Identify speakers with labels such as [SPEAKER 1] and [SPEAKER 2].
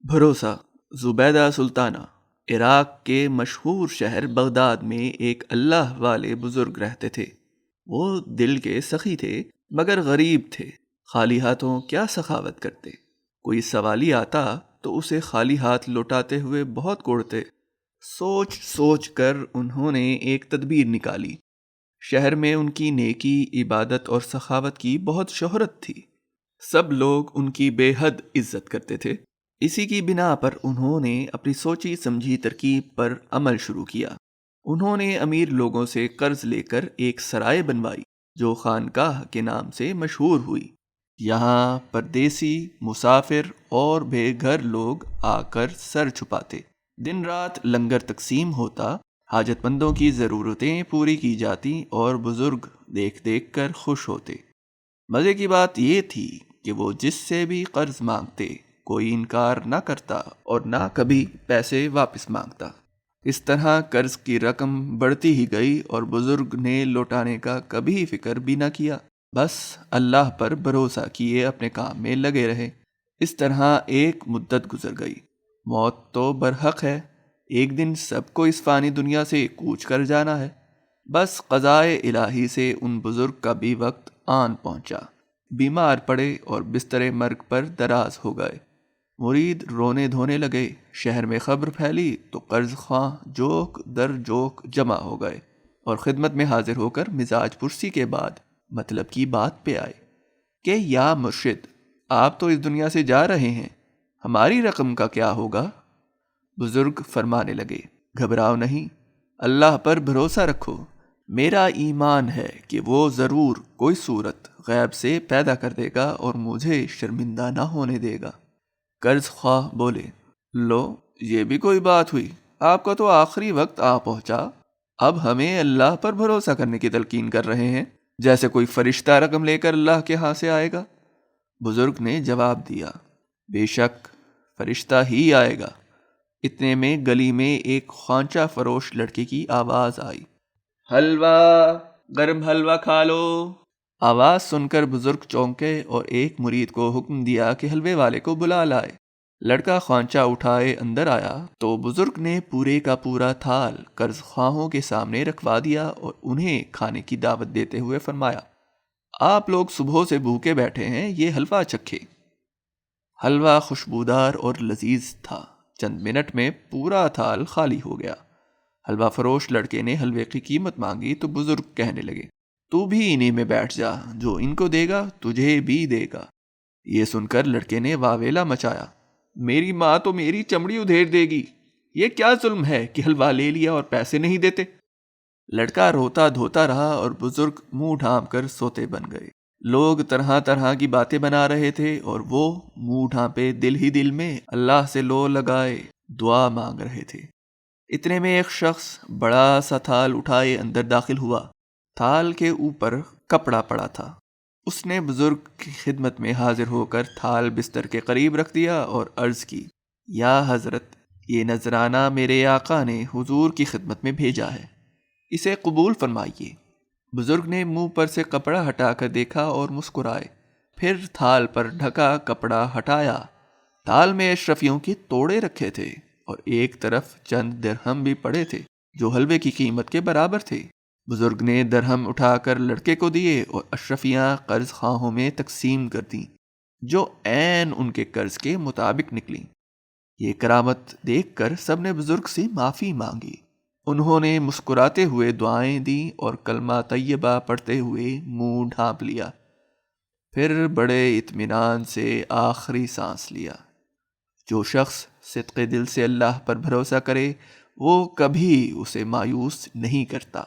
[SPEAKER 1] بھروسہ زبیدہ سلطانہ عراق کے مشہور شہر بغداد میں ایک اللہ والے بزرگ رہتے تھے۔ وہ دل کے سخی تھے مگر غریب تھے۔ خالی ہاتھوں کیا سخاوت کرتے۔ کوئی سوالی آتا تو اسے خالی ہاتھ لوٹاتے ہوئے بہت کوڑتے۔ سوچ سوچ کر انہوں نے ایک تدبیر نکالی۔ شہر میں ان کی نیکی، عبادت اور سخاوت کی بہت شہرت تھی۔ سب لوگ ان کی بے حد عزت کرتے تھے۔ اسی کی بنا پر انہوں نے اپنی سوچی سمجھی ترکیب پر عمل شروع کیا۔ انہوں نے امیر لوگوں سے قرض لے کر ایک سرائے بنوائی جو خانقاہ کے نام سے مشہور ہوئی۔ یہاں پردیسی، مسافر اور بے گھر لوگ آ کر سر چھپاتے۔ دن رات لنگر تقسیم ہوتا، حاجت مندوں کی ضرورتیں پوری کی جاتی اور بزرگ دیکھ دیکھ کر خوش ہوتے۔ مزے کی بات یہ تھی کہ وہ جس سے بھی قرض مانگتے کوئی انکار نہ کرتا اور نہ کبھی پیسے واپس مانگتا۔ اس طرح قرض کی رقم بڑھتی ہی گئی اور بزرگ نے لوٹانے کا کبھی فکر بھی نہ کیا، بس اللہ پر بھروسہ کیے اپنے کام میں لگے رہے۔ اس طرح ایک مدت گزر گئی۔ موت تو برحق ہے، ایک دن سب کو اس فانی دنیا سے کوچ کر جانا ہے۔ بس قضائے الہی سے ان بزرگ کا بھی وقت آن پہنچا۔ بیمار پڑے اور بستر مرگ پر دراز ہو گئے۔ مرید رونے دھونے لگے۔ شہر میں خبر پھیلی تو قرض خواہ جوک در جوک جمع ہو گئے اور خدمت میں حاضر ہو کر مزاج پرسی کے بعد مطلب کی بات پہ آئے کہ یا مرشد، آپ تو اس دنیا سے جا رہے ہیں، ہماری رقم کا کیا ہوگا؟ بزرگ فرمانے لگے، گھبراؤ نہیں، اللہ پر بھروسہ رکھو۔ میرا ایمان ہے کہ وہ ضرور کوئی صورت غیب سے پیدا کر دے گا اور مجھے شرمندہ نہ ہونے دے گا۔ قرض خواہ بولے، لو یہ بھی کوئی بات ہوئی، آپ کا تو آخری وقت آ پہنچا، اب ہمیں اللہ پر بھروسہ کرنے کی تلقین کر رہے ہیں جیسے کوئی فرشتہ رقم لے کر اللہ کے ہاں سے آئے گا۔ بزرگ نے جواب دیا، بے شک فرشتہ ہی آئے گا۔ اتنے میں گلی میں ایک خوانچہ فروش لڑکے کی آواز آئی، حلوہ، گرم حلوہ کھا لو۔ آواز سن کر بزرگ چونکے اور ایک مرید کو حکم دیا کہ حلوے والے کو بلا لائے۔ لڑکا خوانچہ اٹھائے اندر آیا تو بزرگ نے پورے کا پورا تھال قرض خواہوں کے سامنے رکھوا دیا اور انہیں کھانے کی دعوت دیتے ہوئے فرمایا، آپ لوگ صبح سے بھوکے بیٹھے ہیں، یہ حلوہ چکھے۔ حلوہ خوشبودار اور لذیذ تھا۔ چند منٹ میں پورا تھال خالی ہو گیا۔ حلوہ فروش لڑکے نے حلوے کی قیمت مانگی تو بزرگ کہنے لگے، تو بھی انہی میں بیٹھ جا، جو ان کو دے گا تجھے بھی دے گا۔ یہ سن کر لڑکے نے واویلا مچایا، میری ماں تو میری چمڑی ادھیڑ دے گی، یہ کیا ظلم ہے کہ حلوہ لے لیا اور پیسے نہیں دیتے۔ لڑکا روتا دھوتا رہا اور بزرگ منہ ڈھانپ کر سوتے بن گئے۔ لوگ طرح طرح کی باتیں بنا رہے تھے اور وہ منہ ڈھانپے دل ہی دل میں اللہ سے لو لگائے دعا مانگ رہے تھے۔ اتنے میں ایک شخص بڑا سا تھال اٹھائے اندر داخل ہوا۔ تھال کے اوپر کپڑا پڑا تھا۔ اس نے بزرگ کی خدمت میں حاضر ہو کر تھال بستر کے قریب رکھ دیا اور عرض کی، یا حضرت، یہ نذرانہ میرے آقا نے حضور کی خدمت میں بھیجا ہے، اسے قبول فرمائیے۔ بزرگ نے منہ پر سے کپڑا ہٹا کر دیکھا اور مسکرائے، پھر تھال پر ڈھکا کپڑا ہٹایا۔ تھال میں اشرفیوں کے توڑے رکھے تھے اور ایک طرف چند درہم بھی پڑے تھے جو حلوے کی قیمت کے برابر تھے۔ بزرگ نے درہم اٹھا کر لڑکے کو دیے اور اشرفیاں قرض خواہوں میں تقسیم کر دیں جو عین ان کے قرض کے مطابق نکلیں۔ یہ کرامت دیکھ کر سب نے بزرگ سے معافی مانگی۔ انہوں نے مسکراتے ہوئے دعائیں دیں اور کلمہ طیبہ پڑھتے ہوئے منہ ڈھانپ لیا، پھر بڑے اطمینان سے آخری سانس لیا۔ جو شخص صدق دل سے اللہ پر بھروسہ کرے وہ کبھی اسے مایوس نہیں کرتا۔